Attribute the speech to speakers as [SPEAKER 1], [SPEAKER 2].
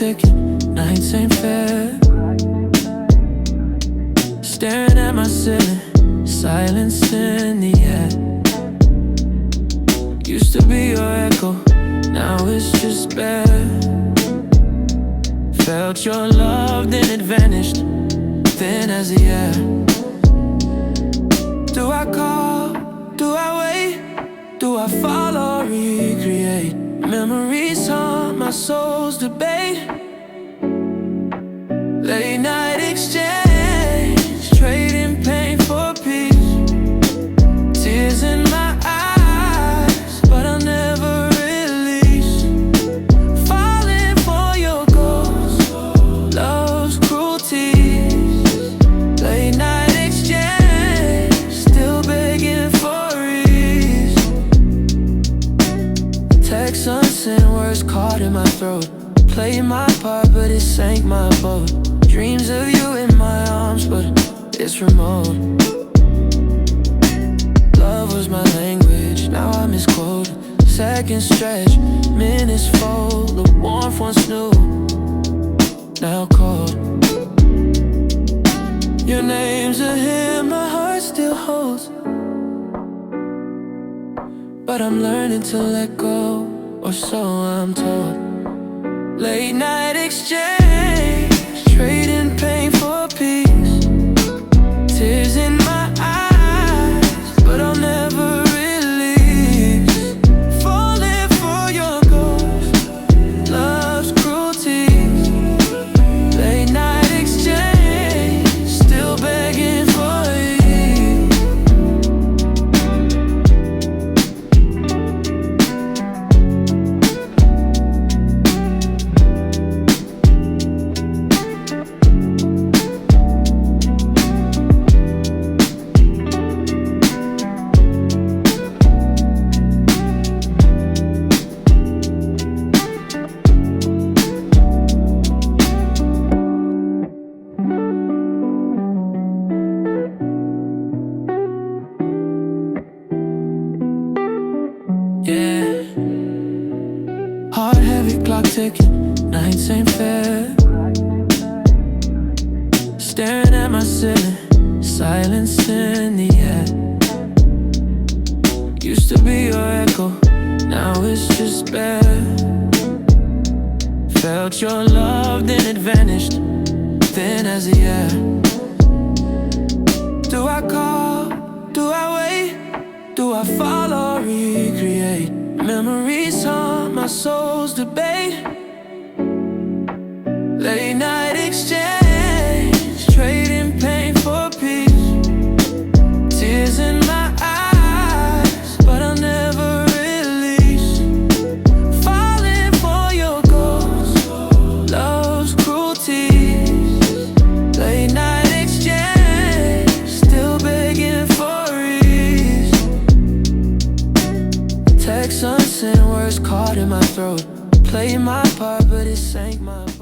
[SPEAKER 1] ticking, nights ain't fair. Staring at my ceiling, silence in the air. Used to be your echo, now it's just bare. Felt your love, then it vanished, thin as the air. Do I call? Do I wait? Do I follow, recreate? Memories haunt my soul's debate. Late night exchange, trading pain for peace. Tears in my eyes, but I'll never release. Falling for your ghost, love's cruelties. Late night exchange, still begging for ease. Text unsent, words caught in my throat. Played my part, but it sank my boat. Dreams of you in my arms, but it's remote. Love was my language, now I misquote. Seconds stretch, minutes fold. The warmth once new, now cold. Your name's a hymn my heart still holds, but I'm learning to let go, or so I'm told. Late night exchange, trading pain for peace. Tears in my eyes, but I'll never release. Falling for your ghost, love's cruelties. Late night exchange, still begging for you. Yeah, heart heavy, clock ticking, nights ain't fair. Staring at my ceiling, silence in the air. Used to be your echo, now it's just bare. Felt your love, then it vanished, thin as the air. Do I call? Do I wait? Do I follow, recreate? Memories haunt my soul's debate. Late night exchange, trading pain for peace. Tears in my eyes, but I'll never release. Falling for your ghost, love's cruelties. Late night exchange, still begging for ease. Text unsent, words caught in my throat. Played my part, but it sank my boat.